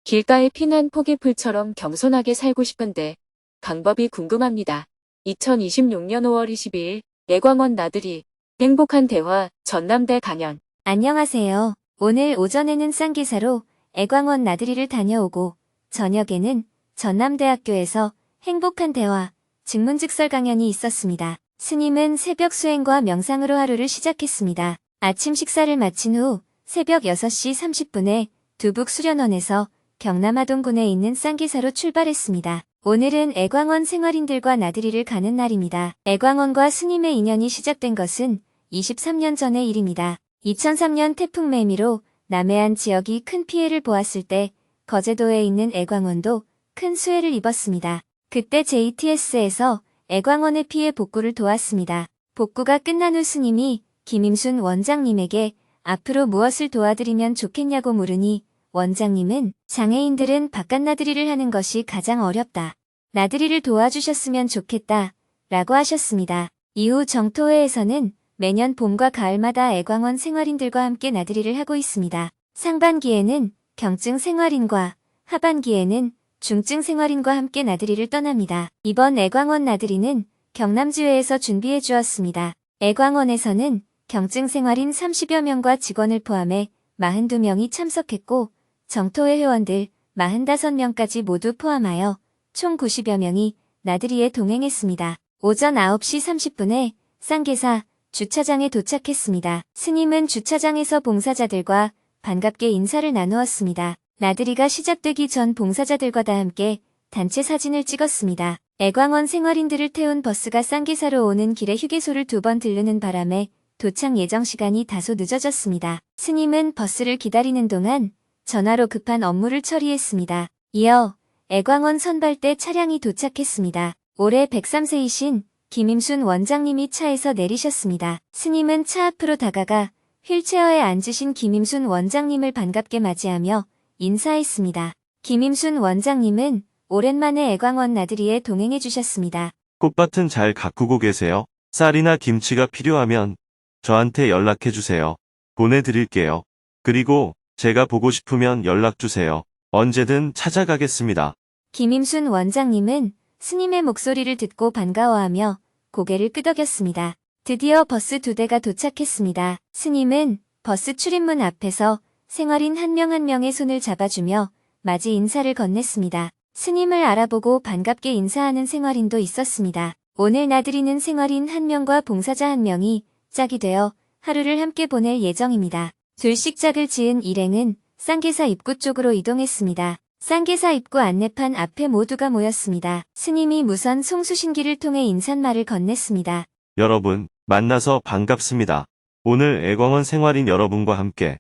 길가에 피난 포기풀처럼 겸손하게 살고 싶은데 방법이 궁금합니다. 2026년 5월 22일 애광원 나들이 행복한 대화 전남대 강연. 안녕하세요. 오늘 오전에는 쌍기사로 애광원 나들이를 다녀오고 저녁에는 전남대학교에서 행복한 대화 직문직설 강연이 있었습니다. 스님은 새벽 수행과 명상으로 하루를 시작했습니다. 아침 식사를 마친 후 새벽 6시 30분에 두북 수련원에서 경남하동군에 있는 쌍기사로 출발했습니다. 오늘은 애광원 생활인들과 나들이를 가는 날입니다. 애광원과 스님의 인연이 시작된 것은 23년 전의 일입니다. 2003년 태풍 매미로 남해안 지역이 큰 피해를 보았을 때 거제도에 있는 애광원도 큰 수해를 입었습니다. 그때 JTS에서 애광원의 피해 복구를 도왔습니다. 복구가 끝난 후 스님이 김임순 원장님에게 앞으로 무엇을 도와드리면 좋겠냐고 물으니 원장님은 장애인들은 바깥 나들이를 하는 것이 가장 어렵다. 나들이를 도와주셨으면 좋겠다. 라고 하셨습니다. 이후 정토회에서는 매년 봄과 가을마다 애광원 생활인들과 함께 나들이를 하고 있습니다. 상반기에는 경증 생활인과 하반기에는 중증 생활인과 함께 나들이를 떠납니다. 이번 애광원 나들이는 경남지회에서 준비해 주었습니다. 애광원에서는 경증 생활인 30여 명과 직원을 포함해 42명이 참석했고 정토회 회원들 45명까지 모두 포함하여 총 90여 명이 나들이에 동행했습니다. 오전 9시 30분에 쌍계사 주차장에 도착했습니다. 스님은 주차장에서 봉사자들과 반갑게 인사를 나누었습니다. 나들이가 시작되기 전 봉사자들과 다 함께 단체 사진을 찍었습니다. 애광원 생활인들을 태운 버스가 쌍계사로 오는 길에 휴게소를 2번 들르는 바람에 도착 예정 시간이 다소 늦어졌습니다. 스님은 버스를 기다리는 동안 전화로 급한 업무를 처리했습니다. 이어 애광원 선발대 차량이 도착했습니다. 올해 103세이신 김임순 원장님이 차에서 내리셨습니다. 스님은 차 앞으로 다가가 휠체어에 앉으신 김임순 원장님을 반갑게 맞이하며 인사했습니다. 김임순 원장님은 오랜만에 애광원 나들이에 동행해 주셨습니다. 꽃밭은 잘 가꾸고 계세요? 쌀이나 김치가 필요하면 저한테 연락해 주세요. 보내드릴게요. 그리고 제가 보고 싶으면 연락 주세요. 언제든 찾아가겠습니다. 김임순 원장님은 스님의 목소리를 듣고 반가워하며 고개를 끄덕였습니다. 드디어 버스 2대가 도착했습니다. 스님은 버스 출입문 앞에서 생활인 한 명 한 명의 손을 잡아주며 맞이 인사를 건넸습니다. 스님을 알아보고 반갑게 인사하는 생활인도 있었습니다. 오늘 나들이는 생활인 한 명과 봉사자 한 명이 짝이 되어 하루를 함께 보낼 예정입니다. 둘씩 짝을 지은 일행은 쌍계사 입구 쪽으로 이동했습니다. 쌍계사 입구 안내판 앞에 모두가 모였습니다. 스님이 무선 송수신기를 통해 인사말을 건넸습니다. 여러분, 만나서 반갑습니다. 오늘 애광원 생활인 여러분과 함께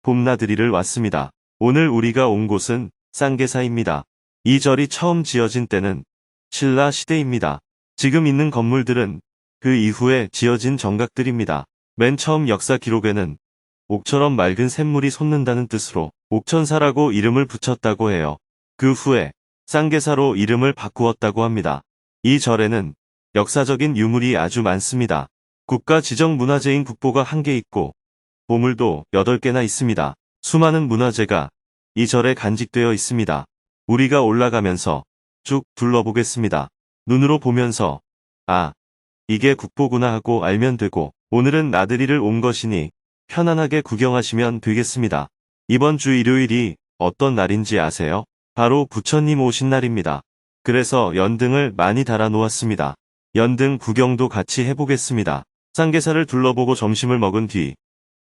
봄나들이를 왔습니다. 오늘 우리가 온 곳은 쌍계사입니다. 이 절이 처음 지어진 때는 신라 시대입니다. 지금 있는 건물들은 그 이후에 지어진 정각들입니다. 맨 처음 역사 기록에는 옥처럼 맑은 샘물이 솟는다는 뜻으로 옥천사라고 이름을 붙였다고 해요. 그 후에 쌍계사로 이름을 바꾸었다고 합니다. 이 절에는 역사적인 유물이 아주 많습니다. 국가지정문화재인 국보가 1개 있고 보물도 8개나 있습니다. 수많은 문화재가 이 절에 간직되어 있습니다. 우리가 올라가면서 쭉 둘러보겠습니다. 눈으로 보면서 아, 이게 국보구나 하고 알면 되고 오늘은 나들이를 온 것이니 편안하게 구경하시면 되겠습니다. 이번 주 일요일이 어떤 날인지 아세요? 바로 부처님 오신 날입니다. 그래서 연등을 많이 달아 놓았습니다. 연등 구경도 같이 해보겠습니다. 쌍계사를 둘러보고 점심을 먹은 뒤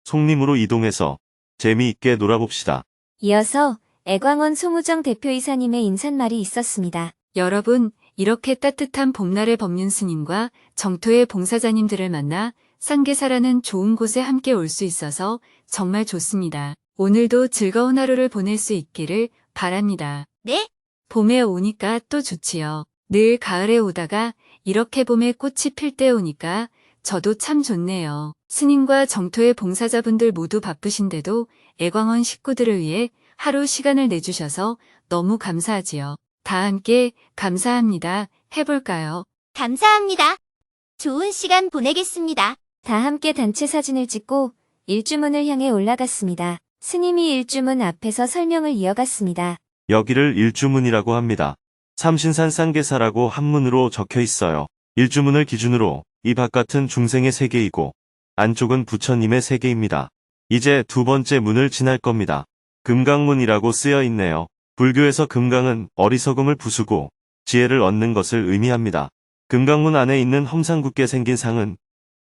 송림으로 이동해서 재미있게 놀아봅시다. 이어서 애광원 송우정 대표이사님의 인사말이 있었습니다. 여러분, 이렇게 따뜻한 봄날의 법륜스님과 정토의 봉사자님들을 만나 쌍계사라는 좋은 곳에 함께 올 수 있어서 정말 좋습니다. 오늘도 즐거운 하루를 보낼 수 있기를 바랍니다. 네? 봄에 오니까 또 좋지요. 늘 가을에 오다가 이렇게 봄에 꽃이 필 때 오니까 저도 참 좋네요. 스님과 정토의 봉사자분들 모두 바쁘신데도 애광원 식구들을 위해 하루 시간을 내주셔서 너무 감사하지요. 다 함께 감사합니다. 해볼까요? 감사합니다. 좋은 시간 보내겠습니다. 다 함께 단체 사진을 찍고 일주문을 향해 올라갔습니다. 스님이 일주문 앞에서 설명을 이어갔습니다. 여기를 일주문이라고 합니다. 삼신산 쌍계사라고 한문으로 적혀 있어요. 일주문을 기준으로 이 바깥은 중생의 세계이고 안쪽은 부처님의 세계입니다. 이제 두 번째 문을 지날 겁니다. 금강문이라고 쓰여 있네요. 불교에서 금강은 어리석음을 부수고 지혜를 얻는 것을 의미합니다. 금강문 안에 있는 험상궂게 생긴 상은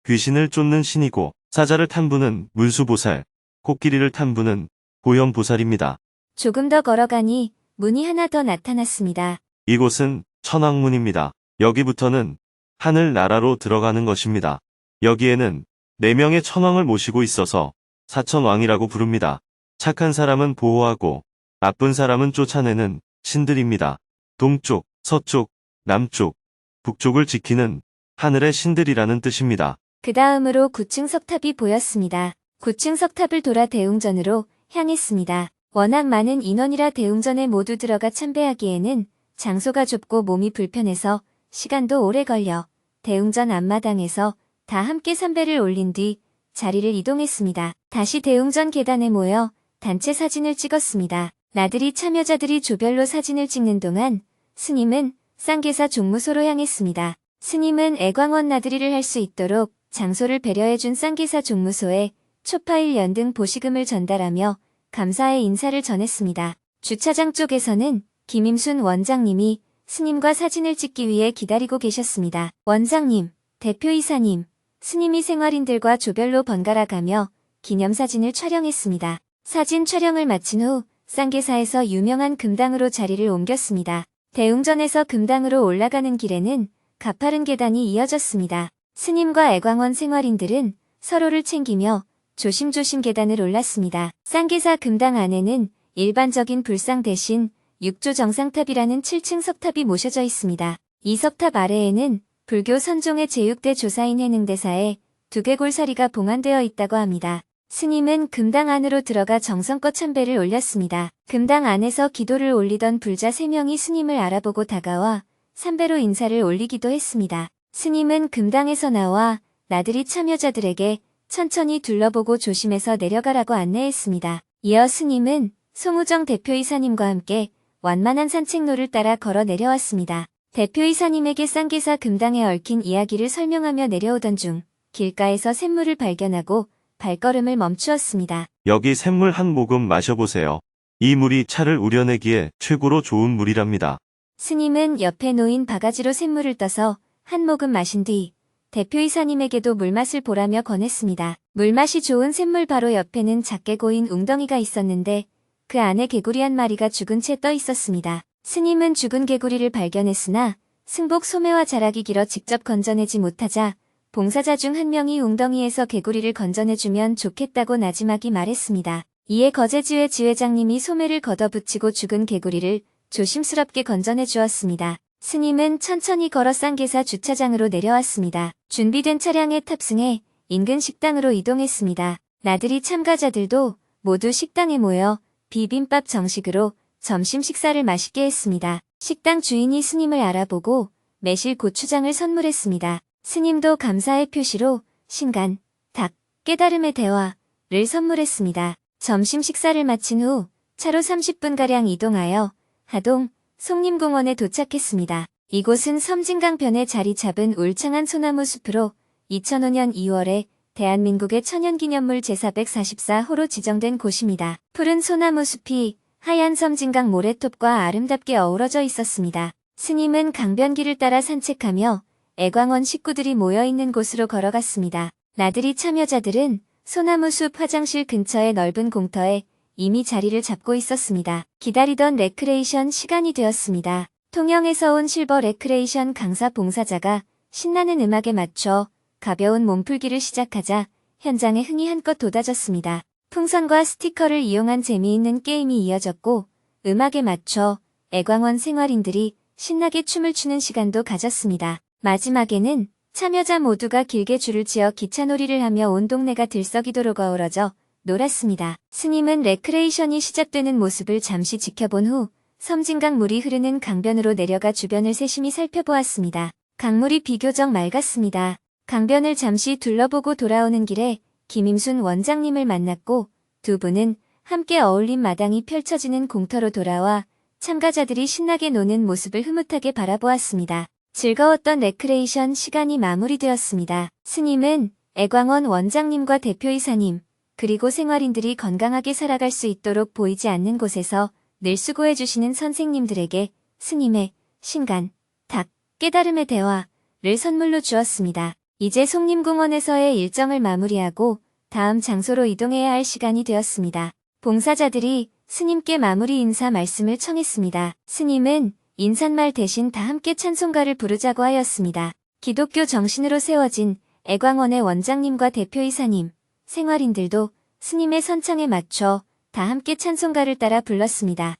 귀신을 쫓는 신이고 사자를 탄 분은 문수보살, 코끼리를 탄 분은 고현보살입니다. 조금 더 걸어가니 문이 하나 더 나타났습니다. 이곳은 천왕문입니다. 여기부터는 하늘나라로 들어가는 것입니다. 여기에는 4명의 천왕을 모시고 있어서 사천왕이라고 부릅니다. 착한 사람은 보호하고 나쁜 사람은 쫓아내는 신들입니다. 동쪽, 서쪽, 남쪽, 북쪽을 지키는 하늘의 신들이라는 뜻입니다. 그 다음으로 9층 석탑이 보였습니다. 9층 석탑을 돌아 대웅전으로 향했습니다. 워낙 많은 인원이라 대웅전에 모두 들어가 참배하기에는 장소가 좁고 몸이 불편해서 시간도 오래 걸려 대웅전 앞마당에서 다 함께 삼배를 올린 뒤 자리를 이동했습니다. 다시 대웅전 계단에 모여 단체 사진을 찍었습니다. 나들이 참여자들이 조별로 사진을 찍는 동안 스님은 쌍계사 종무소로 향했습니다. 스님은 애광원 나들이를 할 수 있도록 장소를 배려해준 쌍계사 종무소에 초파일 연등 보시금을 전달하며 감사의 인사를 전했습니다. 주차장 쪽에서는 김임순 원장님이 스님과 사진을 찍기 위해 기다리고 계셨습니다. 원장님, 대표이사님, 스님이 생활인들과 조별로 번갈아 가며 기념사진을 촬영했습니다. 사진 촬영을 마친 후 쌍계사에서 유명한 금당으로 자리를 옮겼습니다. 대웅전에서 금당으로 올라가는 길에는 가파른 계단이 이어졌습니다. 스님과 애광원 생활인들은 서로를 챙기며 조심조심 계단을 올랐습니다. 쌍계사 금당 안에는 일반적인 불상 대신 육조 정상탑이라는 7층 석탑이 모셔져 있습니다. 이 석탑 아래에는 불교 선종의 제6대 조사인 해능대사의 두개골사리가 봉안되어 있다고 합니다. 스님은 금당 안으로 들어가 정성껏 참배를 올렸습니다. 금당 안에서 기도를 올리던 불자 3명이 스님을 알아보고 다가와 삼배로 인사를 올리기도 했습니다. 스님은 금당에서 나와 나들이 참여자들에게 천천히 둘러보고 조심해서 내려가라고 안내했습니다. 이어 스님은 송우정 대표이사님과 함께 완만한 산책로를 따라 걸어 내려왔습니다. 대표이사님에게 쌍계사 금당에 얽힌 이야기를 설명하며 내려오던 중 길가에서 샘물을 발견하고 발걸음을 멈추었습니다. 여기 샘물 한 모금 마셔보세요. 이 물이 차를 우려내기에 최고로 좋은 물이랍니다. 스님은 옆에 놓인 바가지로 샘물을 떠서 한 모금 마신 뒤 대표이사님에게도 물맛을 보라며 권했습니다. 물맛이 좋은 샘물 바로 옆에는 작게 고인 웅덩이가 있었는데 그 안에 개구리 한 마리가 죽은 채 떠 있었습니다. 스님은 죽은 개구리를 발견했으나 승복 소매와 자락이 길어 직접 건져내지 못하자 봉사자 중 한 명이 웅덩이에서 개구리를 건져내주면 좋겠다고 나지막이 말했습니다. 이에 거제지회 지회장님이 소매를 걷어붙이고 죽은 개구리를 조심스럽게 건져내 주었습니다. 스님은 천천히 걸어 쌍계사 주차장으로 내려왔습니다. 준비된 차량에 탑승해 인근 식당으로 이동했습니다. 나들이 참가자들도 모두 식당에 모여 비빔밥 정식으로 점심 식사를 맛있게 했습니다. 식당 주인이 스님을 알아보고 매실 고추장을 선물했습니다. 스님도 감사의 표시로 신간, 닭, 깨달음의 대화를 선물했습니다. 점심 식사를 마친 후 차로 30분가량 이동하여 하동, 송림공원에 도착했습니다. 이곳은 섬진강변에 자리 잡은 울창한 소나무 숲으로 2005년 2월에 대한민국의 천연기념물 제444호로 지정된 곳입니다. 푸른 소나무 숲이 하얀 섬진강 모래톱과 아름답게 어우러져 있었습니다. 스님은 강변길을 따라 산책하며 애광원 식구들이 모여있는 곳으로 걸어갔습니다. 나들이 참여자들은 소나무 숲 화장실 근처의 넓은 공터에 이미 자리를 잡고 있었습니다. 기다리던 레크레이션 시간이 되었습니다. 통영에서 온 실버 레크레이션 강사 봉사자가 신나는 음악에 맞춰 가벼운 몸풀기를 시작하자 현장에 흥이 한껏 돋아졌습니다. 풍선과 스티커를 이용한 재미있는 게임이 이어졌고 음악에 맞춰 애광원 생활인들이 신나게 춤을 추는 시간도 가졌습니다. 마지막에는 참여자 모두가 길게 줄을 지어 기차놀이를 하며 온 동네가 들썩이도록 어우러져 놀았습니다. 스님은 레크레이션이 시작되는 모습을 잠시 지켜본 후 섬진강 물이 흐르는 강변으로 내려가 주변을 세심히 살펴보았습니다. 강물이 비교적 맑았습니다. 강변을 잠시 둘러보고 돌아오는 길에 김임순 원장님을 만났고 두 분은 함께 어울린 마당이 펼쳐지는 공터로 돌아와 참가자들이 신나게 노는 모습을 흐뭇하게 바라보았습니다. 즐거웠던 레크레이션 시간이 마무리되었습니다. 스님은 애광원 원장님과 대표이사님, 그리고 생활인들이 건강하게 살아갈 수 있도록 보이지 않는 곳에서 늘 수고해주시는 선생님들에게 스님의 신간, 탁, 깨달음의 대화를 선물로 주었습니다. 이제 송림공원에서의 일정을 마무리하고 다음 장소로 이동해야 할 시간이 되었습니다. 봉사자들이 스님께 마무리 인사 말씀을 청했습니다. 스님은 인사말 대신 다 함께 찬송가를 부르자고 하였습니다. 기독교 정신으로 세워진 애광원의 원장님과 대표이사님, 생활인들도 스님의 선창에 맞춰 다 함께 찬송가를 따라 불렀습니다.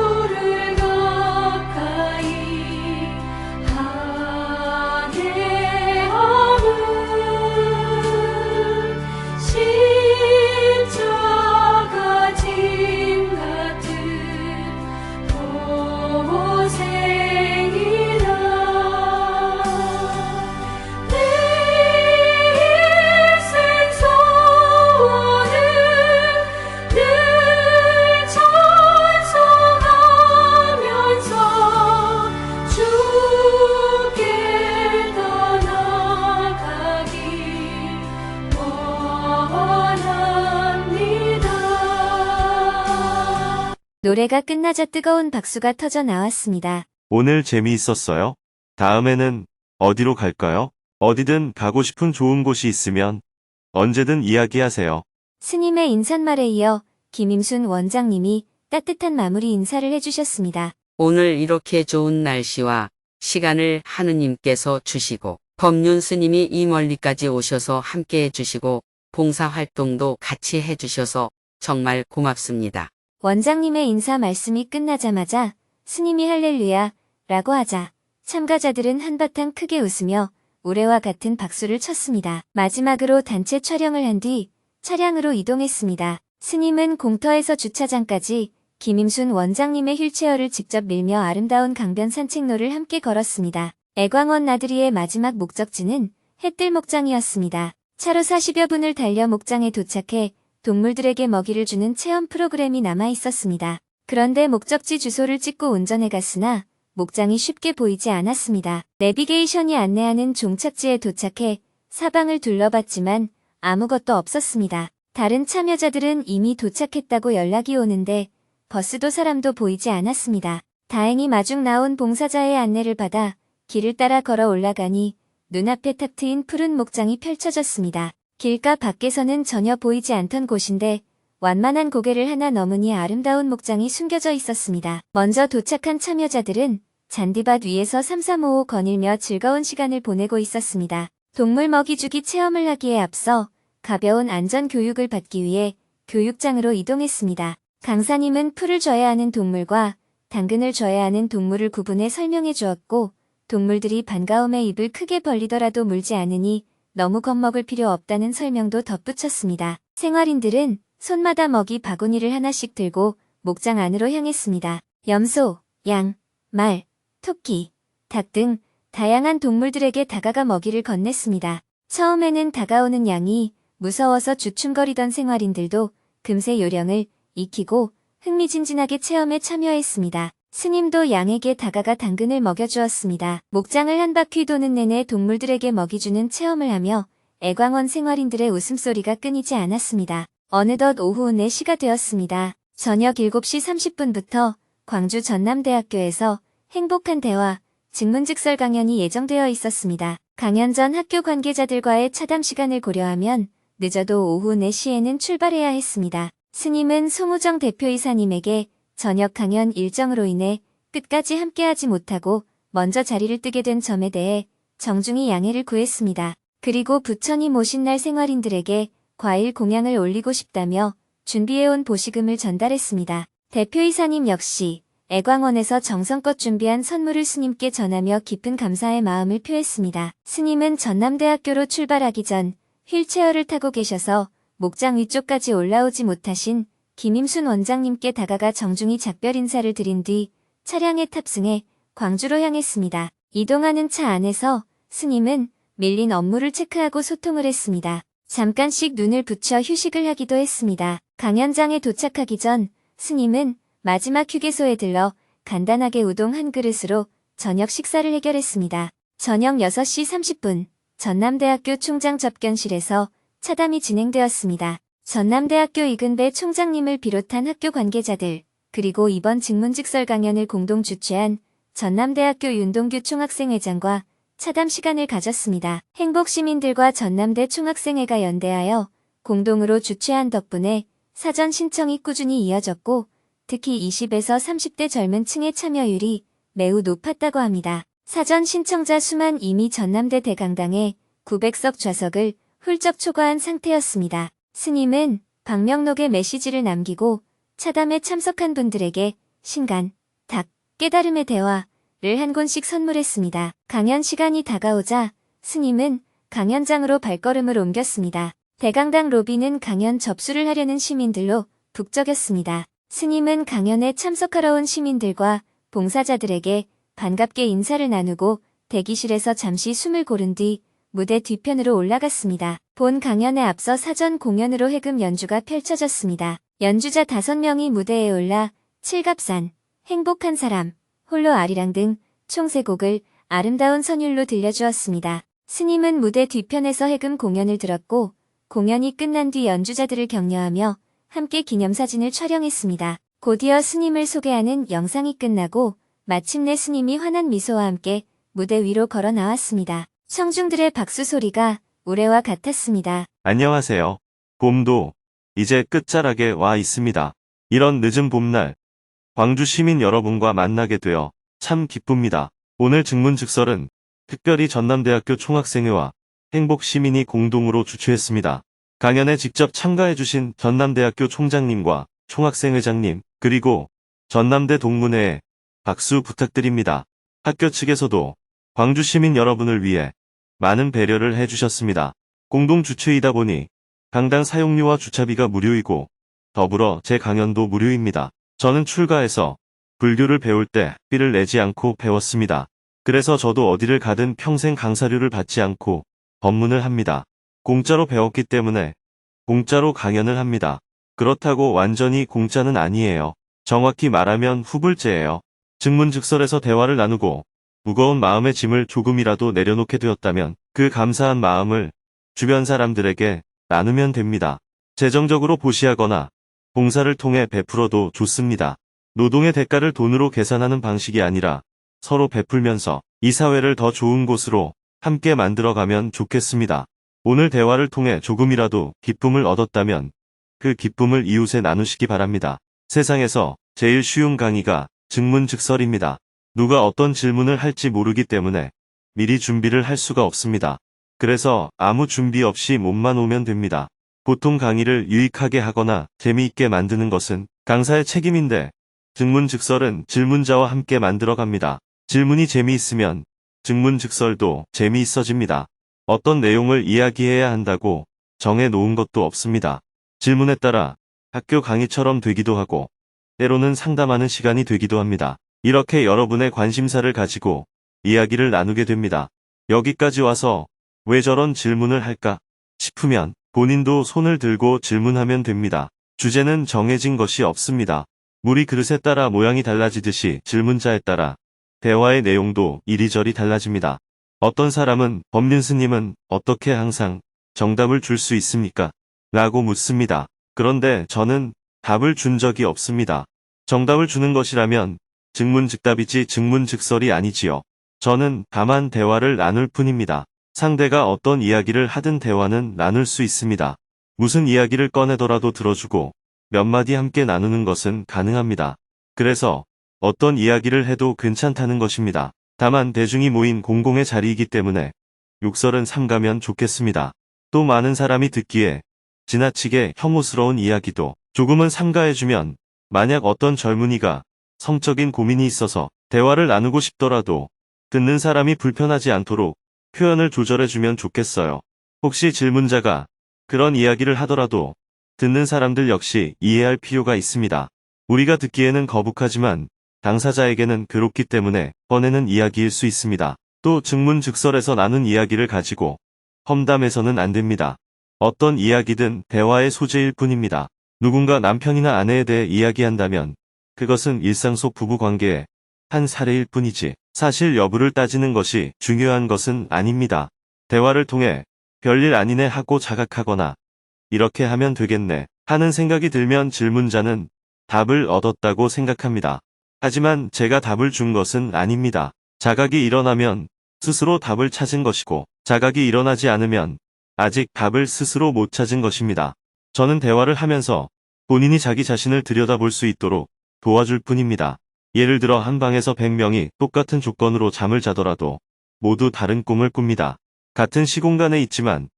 주를 가까이 하게하는 십자가 짐 같은 고생이라 내 인생 소원을 늘 찬송하면서 주께 떠나가기 원합니다. 노래가 끝나자 뜨거운 박수가 터져 나왔습니다. 오늘 재미있었어요? 다음에는 어디로 갈까요? 어디든 가고 싶은 좋은 곳이 있으면 언제든 이야기하세요. 스님의 인사말에 이어 김임순 원장님이 따뜻한 마무리 인사를 해주셨습니다. 오늘 이렇게 좋은 날씨와 시간을 하느님께서 주시고 법륜 스님이 이 멀리까지 오셔서 함께 해주시고 봉사활동도 같이 해주셔서 정말 고맙습니다. 원장님의 인사 말씀이 끝나자마자 스님이 할렐루야 라고 하자 참가자들은 한바탕 크게 웃으며 우레와 같은 박수를 쳤습니다. 마지막으로 단체 촬영을 한 뒤 차량으로 이동했습니다. 스님은 공터에서 주차장까지 김임순 원장님의 휠체어를 직접 밀며 아름다운 강변 산책로를 함께 걸었습니다. 애광원 나들이의 마지막 목적지는 햇들 목장이었습니다. 차로 40여 분을 달려 목장에 도착해 동물들에게 먹이를 주는 체험 프로그램이 남아 있었습니다. 그런데 목적지 주소를 찍고 운전해 갔으나 목장이 쉽게 보이지 않았습니다. 내비게이션이 안내하는 종착지에 도착해 사방을 둘러봤지만 아무것도 없었습니다. 다른 참여자들은 이미 도착했다고 연락이 오는데 버스도 사람도 보이지 않았습니다. 다행히 마중 나온 봉사자의 안내를 받아 길을 따라 걸어 올라가니 눈앞에 탁 트인 푸른 목장이 펼쳐졌습니다. 길가 밖에서는 전혀 보이지 않던 곳인데 완만한 고개를 하나 넘으니 아름다운 목장이 숨겨져 있었습니다. 먼저 도착한 참여자들은 잔디밭 위에서 삼삼오오 거닐며 즐거운 시간을 보내고 있었습니다. 동물 먹이주기 체험을 하기에 앞서 가벼운 안전 교육을 받기 위해 교육장으로 이동했습니다. 강사님은 풀을 줘야 하는 동물과 당근을 줘야 하는 동물을 구분해 설명해 주었고 동물들이 반가움에 입을 크게 벌리더라도 물지 않으니 너무 겁먹을 필요 없다는 설명도 덧붙였습니다. 생활인들은 손마다 먹이 바구니를 하나씩 들고 목장 안으로 향했습니다. 염소, 양, 말, 토끼, 닭 등 다양한 동물들에게 다가가 먹이를 건넸습니다. 처음에는 다가오는 양이 무서워서 주춤거리던 생활인들도 금세 요령을 익히고 흥미진진하게 체험에 참여했습니다. 스님도 양에게 다가가 당근을 먹여주었습니다. 목장을 한 바퀴 도는 내내 동물들에게 먹이 주는 체험을 하며 애광원 생활인들의 웃음소리가 끊이지 않았습니다. 어느덧 오후 4시가 되었습니다. 저녁 7시 30분부터 광주 전남대학교에서 행복한 대화, 직문직설 강연이 예정되어 있었습니다. 강연 전 학교 관계자들과의 차담 시간을 고려하면 늦어도 오후 4시에는 출발해야 했습니다. 스님은 송우정 대표이사님에게 저녁 강연 일정으로 인해 끝까지 함께하지 못하고 먼저 자리를 뜨게 된 점에 대해 정중히 양해를 구했습니다. 그리고 부처님 모신 날 생활인들에게 과일 공양을 올리고 싶다며 준비해온 보시금을 전달했습니다. 대표이사님 역시 애광원에서 정성껏 준비한 선물을 스님께 전하며 깊은 감사의 마음을 표했습니다. 스님은 전남대학교로 출발하기 전 휠체어를 타고 계셔서 목장 위쪽까지 올라오지 못하신 김임순 원장님께 다가가 정중히 작별 인사를 드린 뒤 차량에 탑승해 광주로 향했습니다. 이동하는 차 안에서 스님은 밀린 업무를 체크하고 소통을 했습니다. 잠깐씩 눈을 붙여 휴식을 하기도 했습니다. 강연장에 도착하기 전 스님은 마지막 휴게소에 들러 간단하게 우동 한 그릇으로 저녁 식사를 해결했습니다. 저녁 6시 30분 전남대학교 총장 접견실에서 차담이 진행되었습니다. 전남대학교 이근배 총장님을 비롯한 학교 관계자들, 그리고 이번 직문직설 강연을 공동 주최한 전남대학교 윤동규 총학생회장과 차담 시간을 가졌습니다. 행복시민들과 전남대 총학생회가 연대하여 공동으로 주최한 덕분에 사전 신청이 꾸준히 이어졌고 특히 20에서 30대 젊은 층의 참여율이 매우 높았다고 합니다. 사전 신청자 수만 이미 전남대 대강당에 900석 좌석을 훌쩍 초과한 상태였습니다. 스님은 방명록에 메시지를 남기고 차담에 참석한 분들에게 신간, 닭, 깨달음의 대화를 한 권씩 선물했습니다. 강연 시간이 다가오자 스님은 강연장으로 발걸음을 옮겼습니다. 대강당 로비는 강연 접수를 하려는 시민들로 북적였습니다. 스님은 강연에 참석하러 온 시민들과 봉사자들에게 반갑게 인사를 나누고 대기실에서 잠시 숨을 고른 뒤 무대 뒤편으로 올라갔습니다. 본 강연에 앞서 사전 공연으로 해금 연주가 펼쳐졌습니다. 연주자 5명이 무대에 올라 칠갑산, 행복한 사람, 홀로 아리랑 등 총 3곡을 아름다운 선율로 들려주었습니다. 스님은 무대 뒤편에서 해금 공연을 들었고 공연이 끝난 뒤 연주자들을 격려하며 함께 기념사진을 촬영했습니다. 곧이어 스님을 소개하는 영상이 끝나고 마침내 스님이 환한 미소와 함께 무대 위로 걸어 나왔습니다. 청중들의 박수 소리가 우레와 같았습니다. 안녕하세요. 봄도 이제 끝자락에 와 있습니다. 이런 늦은 봄날, 광주 시민 여러분과 만나게 되어 참 기쁩니다. 오늘 직문직설은 특별히 전남대학교 총학생회와 행복시민이 공동으로 주최했습니다. 강연에 직접 참가해주신 전남대학교 총장님과 총학생회장님, 그리고 전남대 동문회에 박수 부탁드립니다. 학교 측에서도 광주 시민 여러분을 위해 많은 배려를 해주셨습니다. 공동 주최이다 보니 강당 사용료와 주차비가 무료이고 더불어 제 강연도 무료입니다. 저는 출가해서 불교를 배울 때 학비를 내지 않고 배웠습니다. 그래서 저도 어디를 가든 평생 강사료를 받지 않고 법문을 합니다. 공짜로 배웠기 때문에 공짜로 강연을 합니다. 그렇다고 완전히 공짜는 아니에요. 정확히 말하면 후불제예요. 직문직설에서 대화를 나누고 무거운 마음의 짐을 조금이라도 내려놓게 되었다면 그 감사한 마음을 주변 사람들에게 나누면 됩니다. 재정적으로 보시하거나 봉사를 통해 베풀어도 좋습니다. 노동의 대가를 돈으로 계산하는 방식이 아니라 서로 베풀면서 이 사회를 더 좋은 곳으로 함께 만들어가면 좋겠습니다. 오늘 대화를 통해 조금이라도 기쁨을 얻었다면 그 기쁨을 이웃에 나누시기 바랍니다. 세상에서 제일 쉬운 강의가 직문직설입니다. 누가 어떤 질문을 할지 모르기 때문에 미리 준비를 할 수가 없습니다. 그래서 아무 준비 없이 몸만 오면 됩니다. 보통 강의를 유익하게 하거나 재미있게 만드는 것은 강사의 책임인데 직문직설은 질문자와 함께 만들어갑니다. 질문이 재미있으면 직문직설도 재미있어집니다. 어떤 내용을 이야기해야 한다고 정해 놓은 것도 없습니다. 질문에 따라 학교 강의처럼 되기도 하고 때로는 상담하는 시간이 되기도 합니다. 이렇게 여러분의 관심사를 가지고 이야기를 나누게 됩니다. 여기까지 와서 왜 저런 질문을 할까 싶으면 본인도 손을 들고 질문하면 됩니다. 주제는 정해진 것이 없습니다. 물이 그릇에 따라 모양이 달라지듯이 질문자에 따라 대화의 내용도 이리저리 달라집니다. 어떤 사람은 법륜 스님은 어떻게 항상 정답을 줄 수 있습니까? 라고 묻습니다. 그런데 저는 답을 준 적이 없습니다. 정답을 주는 것이라면 직문즉답이지 직문직설이 아니지요. 저는 다만 대화를 나눌 뿐입니다. 상대가 어떤 이야기를 하든 대화는 나눌 수 있습니다. 무슨 이야기를 꺼내더라도 들어주고 몇 마디 함께 나누는 것은 가능합니다. 그래서 어떤 이야기를 해도 괜찮다는 것입니다. 다만 대중이 모인 공공의 자리이기 때문에 욕설은 삼가면 좋겠습니다. 또 많은 사람이 듣기에 지나치게 혐오스러운 이야기도 조금은 삼가해주면 만약 어떤 젊은이가 성적인 고민이 있어서 대화를 나누고 싶더라도 듣는 사람이 불편하지 않도록 표현을 조절해주면 좋겠어요. 혹시 질문자가 그런 이야기를 하더라도 듣는 사람들 역시 이해할 필요가 있습니다. 우리가 듣기에는 거북하지만 당사자에게는 괴롭기 때문에 꺼내는 이야기일 수 있습니다. 또 증문즉설에서 나눈 이야기를 가지고 험담해서는 안 됩니다. 어떤 이야기든 대화의 소재일 뿐입니다. 누군가 남편이나 아내에 대해 이야기한다면 그것은 일상 속 부부관계의 한 사례일 뿐이지 사실 여부를 따지는 것이 중요한 것은 아닙니다. 대화를 통해 별일 아니네 하고 자각하거나 이렇게 하면 되겠네 하는 생각이 들면 질문자는 답을 얻었다고 생각합니다. 하지만 제가 답을 준 것은 아닙니다. 자각이 일어나면 스스로 답을 찾은 것이고 자각이 일어나지 않으면 아직 답을 스스로 못 찾은 것입니다. 저는 대화를 하면서 본인이 자기 자신을 들여다볼 수 있도록 도와줄 뿐입니다. 예를 들어 한 방에서 100명이 똑같은 조건으로 잠을 자더라도 모두 다른 꿈을 꿉니다. 같은 시공간에 있지만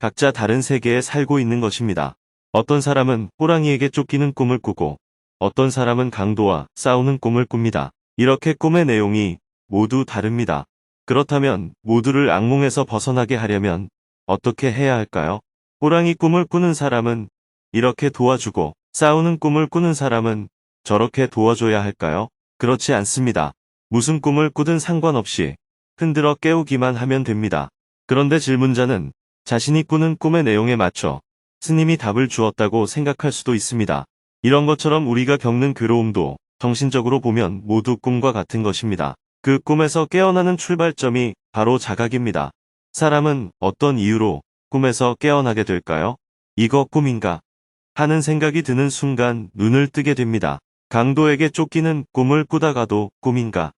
각자 다른 세계에 살고 있는 것입니다. 어떤 사람은 호랑이에게 쫓기는 꿈을 꾸고 어떤 사람은 강도와 싸우는 꿈을 꿉니다. 이렇게 꿈의 내용이 모두 다릅니다. 그렇다면 모두를 악몽에서 벗어나게 하려면 어떻게 해야 할까요? 호랑이 꿈을 꾸는 사람은 이렇게 도와주고 싸우는 꿈을 꾸는 사람은 저렇게 도와줘야 할까요? 그렇지 않습니다. 무슨 꿈을 꾸든 상관없이 흔들어 깨우기만 하면 됩니다. 그런데 질문자는 자신이 꾸는 꿈의 내용에 맞춰 스님이 답을 주었다고 생각할 수도 있습니다. 이런 것처럼 우리가 겪는 괴로움도 정신적으로 보면 모두 꿈과 같은 것입니다. 그 꿈에서 깨어나는 출발점이 바로 자각입니다. 사람은 어떤 이유로 꿈에서 깨어나게 될까요? 이거 꿈인가? 하는 생각이 드는 순간 눈을 뜨게 됩니다. 강도에게 쫓기는 꿈을 꾸다가도 꿈인가?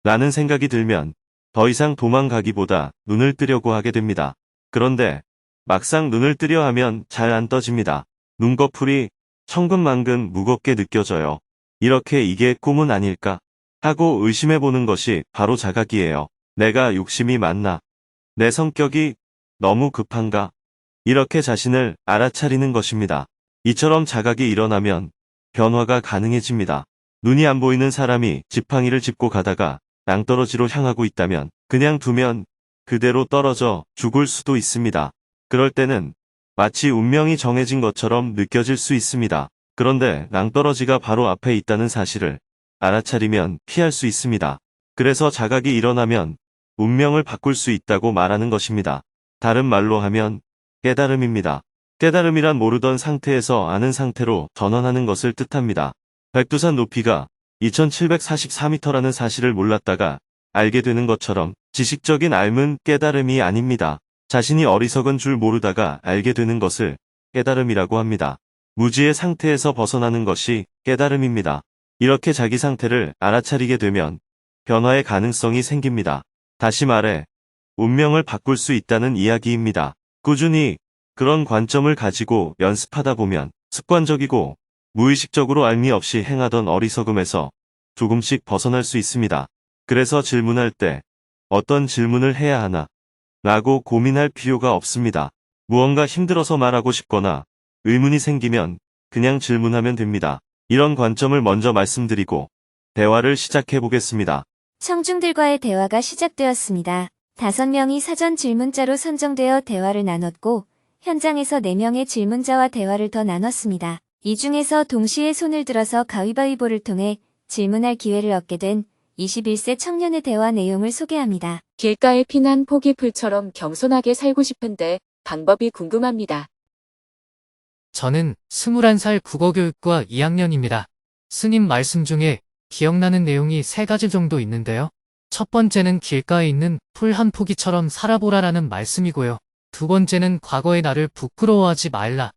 라는 생각이 들면 더 이상 도망가기보다 눈을 뜨려고 하게 됩니다. 그런데 막상 눈을 뜨려 하면 잘 안 떠집니다. 눈꺼풀이 천근만근 무겁게 느껴져요. 이렇게 이게 꿈은 아닐까? 하고 의심해보는 것이 바로 자각이에요. 내가 욕심이 많나? 내 성격이 너무 급한가? 이렇게 자신을 알아차리는 것입니다. 이처럼 자각이 일어나면 변화가 가능해집니다. 눈이 안 보이는 사람이 지팡이를 짚고 가다가 낭떠러지로 향하고 있다면 그냥 두면 그대로 떨어져 죽을 수도 있습니다. 그럴 때는 마치 운명이 정해진 것처럼 느껴질 수 있습니다. 그런데 낭떠러지가 바로 앞에 있다는 사실을 알아차리면 피할 수 있습니다. 그래서 자각이 일어나면 운명을 바꿀 수 있다고 말하는 것입니다. 다른 말로 하면 깨달음입니다. 깨달음이란 모르던 상태에서 아는 상태로 전환하는 것을 뜻합니다. 백두산 높이가 2744m라는 사실을 몰랐다가 알게 되는 것처럼 지식적인 알문 깨달음이 아닙니다. 자신이 어리석은 줄 모르다가 알게 되는 것을 깨달음이라고 합니다. 무지의 상태에서 벗어나는 것이 깨달음입니다. 이렇게 자기 상태를 알아차리게 되면 변화의 가능성이 생깁니다. 다시 말해 운명을 바꿀 수 있다는 이야기입니다. 꾸준히 그런 관점을 가지고 연습하다 보면 습관적이고 무의식적으로 알미 없이 행하던 어리석음에서 조금씩 벗어날 수 있습니다. 그래서 질문할 때 어떤 질문을 해야 하나 라고 고민할 필요가 없습니다. 무언가 힘들어서 말하고 싶거나 의문이 생기면 그냥 질문하면 됩니다. 이런 관점을 먼저 말씀드리고 대화를 시작해 보겠습니다. 청중들과의 대화가 시작되었습니다. 5명이 사전 질문자로 선정되어 대화를 나눴고 현장에서 4명의 질문자와 대화를 더 나눴습니다. 이 중에서 동시에 손을 들어서 가위바위보를 통해 질문할 기회를 얻게 된 21세 청년의 대화 내용을 소개합니다. 길가에 피난 포기풀처럼 겸손하게 살고 싶은데 방법이 궁금합니다. 저는 21살 국어교육과 2학년입니다. 스님 말씀 중에 기억나는 내용이 3가지 정도 있는데요. 첫 번째는 길가에 있는 풀 한 포기처럼 살아보라라는 말씀이고요. 두 번째는 과거의 나를 부끄러워하지 말라.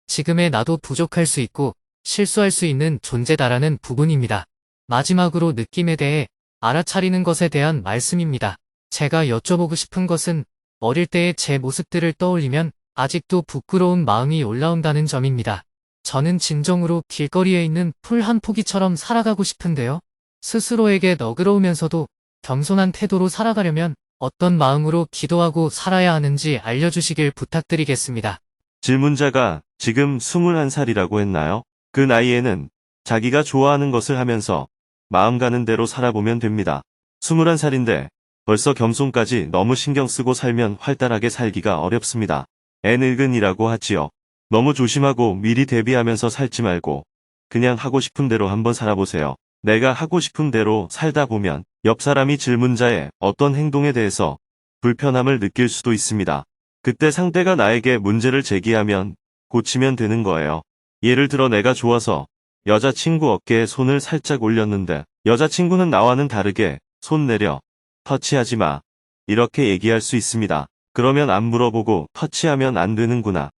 지금의 나도 부족할 수 있고 실수할 수 있는 존재다라는 부분입니다. 마지막으로 느낌에 대해 알아차리는 것에 대한 말씀입니다. 제가 여쭤보고 싶은 것은 어릴 때의 제 모습들을 떠올리면 아직도 부끄러운 마음이 올라온다는 점입니다. 저는 진정으로 길거리에 있는 풀 한 포기처럼 살아가고 싶은데요. 스스로에게 너그러우면서도 겸손한 태도로 살아가려면 어떤 마음으로 기도하고 살아야 하는지 알려주시길 부탁드리겠습니다. 질문자가 지금 21살이라고 했나요? 그 나이에는 자기가 좋아하는 것을 하면서 마음 가는 대로 살아보면 됩니다. 21살인데 벌써 겸손까지 너무 신경 쓰고 살면 활달하게 살기가 어렵습니다. 애늙은이라고 하지요. 너무 조심하고 미리 대비하면서 살지 말고 그냥 하고 싶은 대로 한번 살아보세요. 내가 하고 싶은 대로 살다 보면 옆 사람이 질문자의 어떤 행동에 대해서 불편함을 느낄 수도 있습니다. 그때 상대가 나에게 문제를 제기하면 고치면 되는 거예요. 예를 들어 내가 좋아서 여자친구 어깨에 손을 살짝 올렸는데 여자친구는 나와는 다르게 손 내려 터치하지 마. 이렇게 얘기할 수 있습니다. 그러면 안 물어보고 터치하면 안 되는구나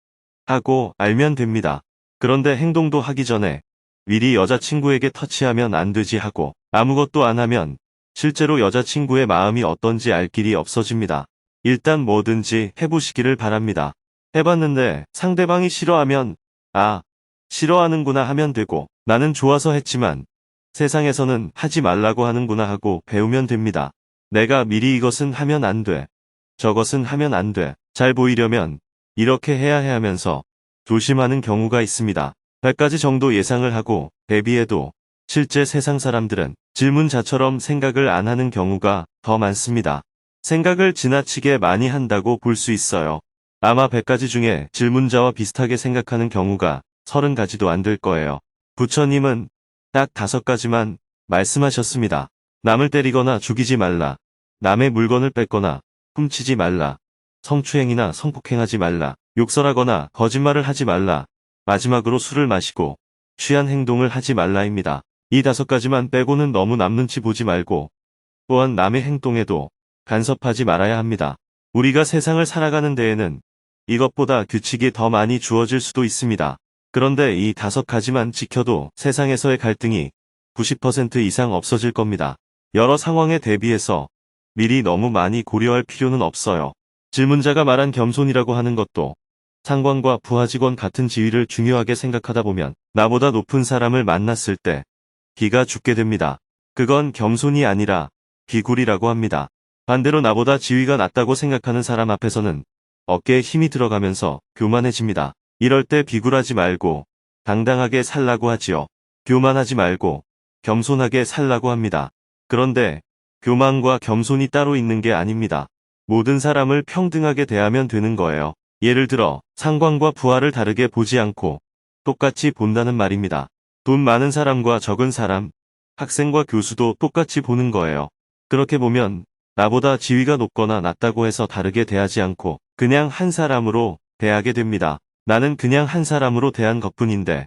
하고 알면 됩니다. 그런데 행동도 하기 전에 미리 여자친구에게 터치하면 안 되지 하고 아무것도 안 하면 실제로 여자친구의 마음이 어떤지 알 길이 없어집니다. 일단 뭐든지 해보시기를 바랍니다. 해봤는데 상대방이 싫어하면 아, 싫어하는구나 하면 되고 나는 좋아서 했지만 세상에서는 하지 말라고 하는구나 하고 배우면 됩니다. 내가 미리 이것은 하면 안 돼. 저것은 하면 안 돼. 잘 보이려면 이렇게 해야 해 하면서 조심하는 경우가 있습니다. 100가지 정도 예상을 하고 대비해도 실제 세상 사람들은 질문자처럼 생각을 안 하는 경우가 더 많습니다. 생각을 지나치게 많이 한다고 볼 수 있어요. 아마 100가지 중에 질문자와 비슷하게 생각하는 경우가 30가지도 안 될 거예요. 부처님은 딱 5가지만 말씀하셨습니다. 남을 때리거나 죽이지 말라. 남의 물건을 뺏거나 훔치지 말라. 성추행이나 성폭행하지 말라. 욕설하거나 거짓말을 하지 말라. 마지막으로 술을 마시고 취한 행동을 하지 말라입니다. 이 5가지만 빼고는 너무 남 눈치 보지 말고 또한 남의 행동에도 간섭하지 말아야 합니다. 우리가 세상을 살아가는 데에는 이것보다 규칙이 더 많이 주어질 수도 있습니다. 그런데 이 5가지만 지켜도 세상에서의 갈등이 90% 이상 없어질 겁니다. 여러 상황에 대비해서 미리 너무 많이 고려할 필요는 없어요. 질문자가 말한 겸손이라고 하는 것도 상관과 부하 직원 같은 지위를 중요하게 생각하다 보면 나보다 높은 사람을 만났을 때 기가 죽게 됩니다. 그건 겸손이 아니라 비굴이라고 합니다. 반대로 나보다 지위가 낮다고 생각하는 사람 앞에서는 어깨에 힘이 들어가면서 교만해집니다. 이럴 때 비굴하지 말고 당당하게 살라고 하지요. 교만하지 말고 겸손하게 살라고 합니다. 그런데 교만과 겸손이 따로 있는 게 아닙니다. 모든 사람을 평등하게 대하면 되는 거예요. 예를 들어 상관과 부하를 다르게 보지 않고 똑같이 본다는 말입니다. 돈 많은 사람과 적은 사람, 학생과 교수도 똑같이 보는 거예요. 그렇게 보면 나보다 지위가 높거나 낮다고 해서 다르게 대하지 않고 그냥 한 사람으로 대하게 됩니다. 나는 그냥 한 사람으로 대한 것뿐인데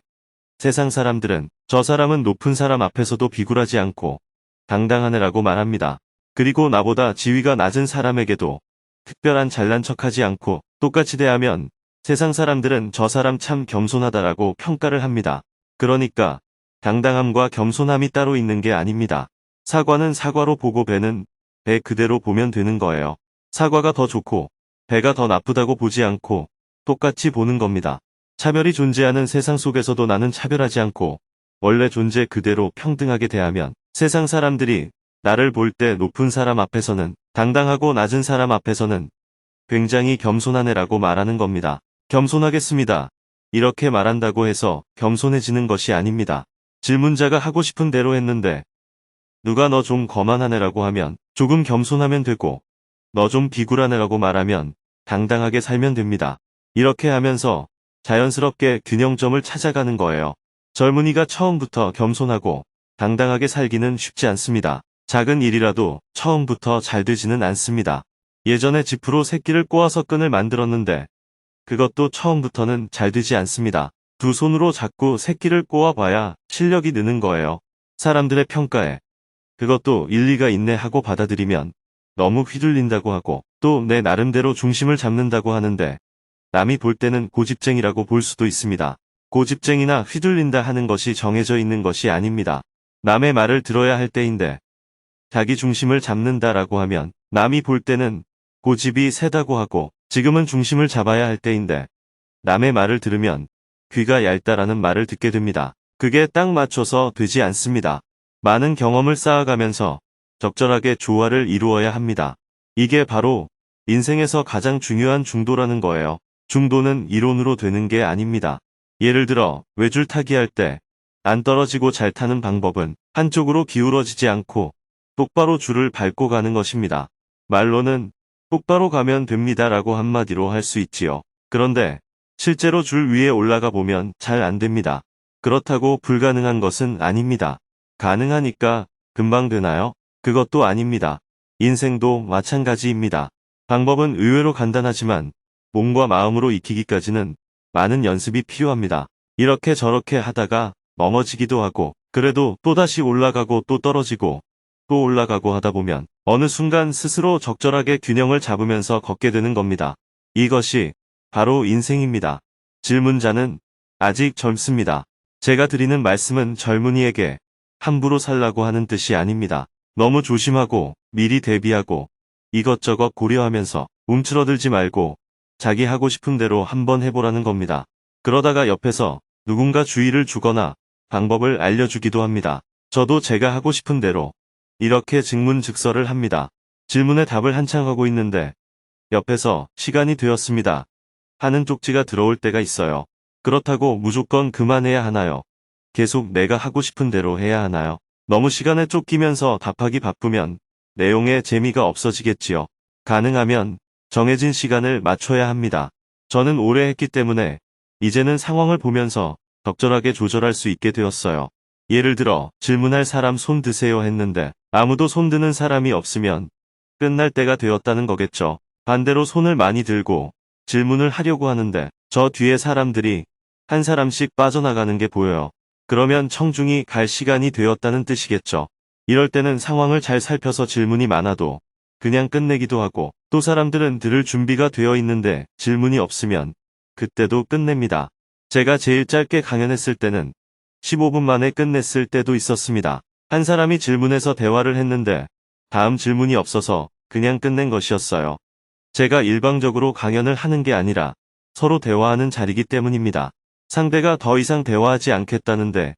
세상 사람들은 저 사람은 높은 사람 앞에서도 비굴하지 않고 당당한 애라고 말합니다. 그리고 나보다 지위가 낮은 사람에게도 특별한 잘난 척하지 않고 똑같이 대하면 세상 사람들은 저 사람 참 겸손하다라고 평가를 합니다. 그러니까 당당함과 겸손함이 따로 있는 게 아닙니다. 사과는 사과로 보고 배는 배 그대로 보면 되는 거예요. 사과가 더 좋고 배가 더 나쁘다고 보지 않고 똑같이 보는 겁니다. 차별이 존재하는 세상 속에서도 나는 차별하지 않고 원래 존재 그대로 평등하게 대하면 세상 사람들이 나를 볼 때 높은 사람 앞에서는 당당하고 낮은 사람 앞에서는 굉장히 겸손한 애라고 말하는 겁니다. 겸손하겠습니다. 이렇게 말한다고 해서 겸손해지는 것이 아닙니다. 질문자가 하고 싶은 대로 했는데 누가 너 좀 거만한 애라고 하면 조금 겸손하면 되고 너 좀 비굴한 애라고 말하면 당당하게 살면 됩니다. 이렇게 하면서 자연스럽게 균형점을 찾아가는 거예요. 젊은이가 처음부터 겸손하고 당당하게 살기는 쉽지 않습니다. 작은 일이라도 처음부터 잘 되지는 않습니다. 예전에 지프로 새끼를 꼬아서 끈을 만들었는데 그것도 처음부터는 잘 되지 않습니다. 두 손으로 잡고 새끼를 꼬아봐야 실력이 느는 거예요. 사람들의 평가에 그것도 일리가 있네 하고 받아들이면 너무 휘둘린다고 하고 또 내 나름대로 중심을 잡는다고 하는데 남이 볼 때는 고집쟁이라고 볼 수도 있습니다. 고집쟁이나 휘둘린다 하는 것이 정해져 있는 것이 아닙니다. 남의 말을 들어야 할 때인데 자기 중심을 잡는다라고 하면 남이 볼 때는 고집이 세다고 하고 지금은 중심을 잡아야 할 때인데 남의 말을 들으면 귀가 얇다라는 말을 듣게 됩니다. 그게 딱 맞춰서 되지 않습니다. 많은 경험을 쌓아가면서 적절하게 조화를 이루어야 합니다. 이게 바로 인생에서 가장 중요한 중도라는 거예요. 중도는 이론으로 되는 게 아닙니다. 예를 들어 외줄 타기 할 때 안 떨어지고 잘 타는 방법은 한쪽으로 기울어지지 않고 똑바로 줄을 밟고 가는 것입니다. 말로는 똑바로 가면 됩니다라고 한마디로 할 수 있지요. 그런데 실제로 줄 위에 올라가 보면 잘 안 됩니다. 그렇다고 불가능한 것은 아닙니다. 가능하니까 금방 되나요? 그것도 아닙니다. 인생도 마찬가지입니다. 방법은 의외로 간단하지만 몸과 마음으로 익히기까지는 많은 연습이 필요합니다. 이렇게 저렇게 하다가 넘어지기도 하고 그래도 또다시 올라가고 또 떨어지고 또 올라가고 하다 보면 어느 순간 스스로 적절하게 균형을 잡으면서 걷게 되는 겁니다. 이것이 바로 인생입니다. 질문자는 아직 젊습니다. 제가 드리는 말씀은 젊은이에게 함부로 살라고 하는 뜻이 아닙니다. 너무 조심하고 미리 대비하고 이것저것 고려하면서 움츠러들지 말고 자기 하고 싶은 대로 한번 해보라는 겁니다. 그러다가 옆에서 누군가 주의를 주거나 방법을 알려주기도 합니다. 저도 제가 하고 싶은 대로 이렇게 증문즉서를 합니다. 질문에 답을 한창 하고 있는데 옆에서 시간이 되었습니다 하는 쪽지가 들어올 때가 있어요. 그렇다고 무조건 그만해야 하나요? 계속 내가 하고 싶은 대로 해야 하나요? 너무 시간에 쫓기면서 답하기 바쁘면 내용에 재미가 없어지겠지요. 가능하면 정해진 시간을 맞춰야 합니다. 저는 오래 했기 때문에 이제는 상황을 보면서 적절하게 조절할 수 있게 되었어요. 예를 들어 질문할 사람 손 드세요 했는데 아무도 손 드는 사람이 없으면 끝날 때가 되었다는 거겠죠. 반대로 손을 많이 들고 질문을 하려고 하는데 저 뒤에 사람들이 한 사람씩 빠져나가는 게 보여요. 그러면 청중이 갈 시간이 되었다는 뜻이겠죠. 이럴 때는 상황을 잘 살펴서 질문이 많아도 그냥 끝내기도 하고 또 사람들은 들을 준비가 되어 있는데 질문이 없으면 그때도 끝냅니다. 제가 제일 짧게 강연했을 때는 15분 만에 끝냈을 때도 있었습니다. 한 사람이 질문해서 대화를 했는데 다음 질문이 없어서 그냥 끝낸 것이었어요. 제가 일방적으로 강연을 하는 게 아니라 서로 대화하는 자리이기 때문입니다. 상대가 더 이상 대화하지 않겠다는데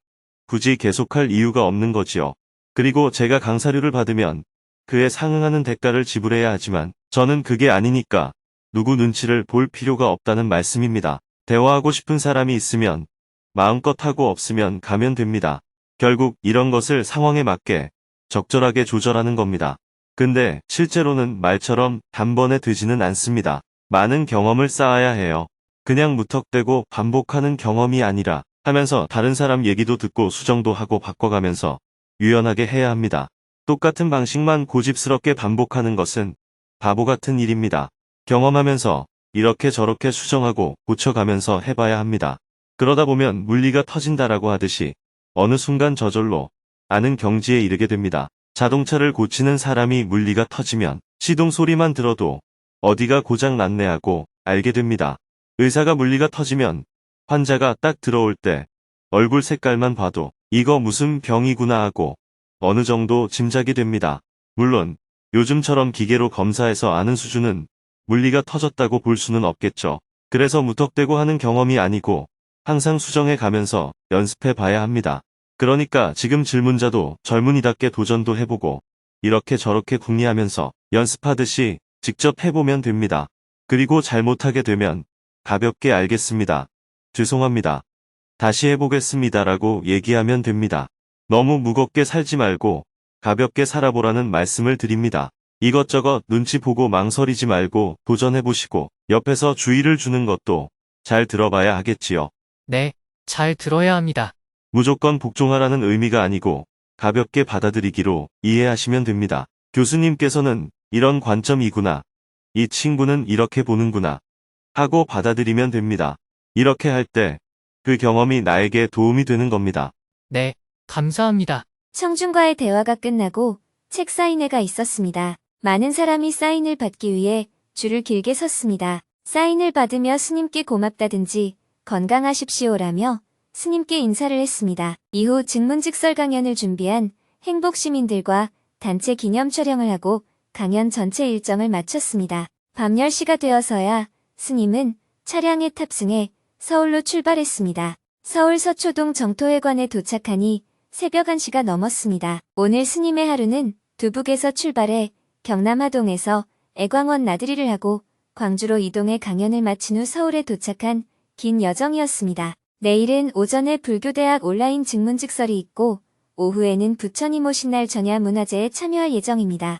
굳이 계속할 이유가 없는 거지요. 그리고 제가 강사료를 받으면 그에 상응하는 대가를 지불해야 하지만 저는 그게 아니니까 누구 눈치를 볼 필요가 없다는 말씀입니다. 대화하고 싶은 사람이 있으면 마음껏 하고 없으면 가면 됩니다. 결국 이런 것을 상황에 맞게 적절하게 조절하는 겁니다. 근데 실제로는 말처럼 단번에 되지는 않습니다. 많은 경험을 쌓아야 해요. 그냥 무턱대고 반복하는 경험이 아니라 하면서 다른 사람 얘기도 듣고 수정도 하고 바꿔가면서 유연하게 해야 합니다. 똑같은 방식만 고집스럽게 반복하는 것은 바보 같은 일입니다. 경험하면서 이렇게 저렇게 수정하고 고쳐가면서 해봐야 합니다. 그러다 보면 물리가 터진다라고 하듯이 어느 순간 저절로 아는 경지에 이르게 됩니다. 자동차를 고치는 사람이 물리가 터지면 시동 소리만 들어도 어디가 고장 났네 하고 알게 됩니다. 의사가 물리가 터지면 환자가 딱 들어올 때 얼굴 색깔만 봐도 이거 무슨 병이구나 하고 어느 정도 짐작이 됩니다. 물론 요즘처럼 기계로 검사해서 아는 수준은 물리가 터졌다고 볼 수는 없겠죠. 그래서 무턱대고 하는 경험이 아니고 항상 수정해 가면서 연습해 봐야 합니다. 그러니까 지금 질문자도 젊은이답게 도전도 해보고 이렇게 저렇게 궁리하면서 연습하듯이 직접 해보면 됩니다. 그리고 잘못하게 되면 가볍게 알겠습니다. 죄송합니다. 다시 해보겠습니다라고 얘기하면 됩니다. 너무 무겁게 살지 말고 가볍게 살아보라는 말씀을 드립니다. 이것저것 눈치 보고 망설이지 말고 도전해보시고 옆에서 주의를 주는 것도 잘 들어봐야 하겠지요. 네, 잘 들어야 합니다. 무조건 복종하라는 의미가 아니고 가볍게 받아들이기로 이해하시면 됩니다. 교수님께서는 이런 관점이구나. 이 친구는 이렇게 보는구나. 하고 받아들이면 됩니다. 이렇게 할 때 그 경험이 나에게 도움이 되는 겁니다. 네, 감사합니다. 청중과의 대화가 끝나고 책 사인회가 있었습니다. 많은 사람이 사인을 받기 위해 줄을 길게 섰습니다. 사인을 받으며 스님께 고맙다든지 건강하십시오라며 스님께 인사를 했습니다. 이후 증문즉설 강연을 준비한 행복 시민들과 단체 기념 촬영을 하고 강연 전체 일정을 마쳤습니다. 밤 10시가 되어서야 스님은 차량에 탑승해 서울로 출발했습니다. 서울 서초동 정토회관에 도착하니 새벽 1시가 넘었습니다. 오늘 스님의 하루는 두북에서 출발해 경남 하동에서 애광원 나들이를 하고 광주로 이동해 강연을 마친 후 서울에 도착한 긴 여정이었습니다. 내일은 오전에 불교대학 온라인 증문즉설이 있고 오후에는 부처님 오신 날 전야 문화제에 참여할 예정입니다.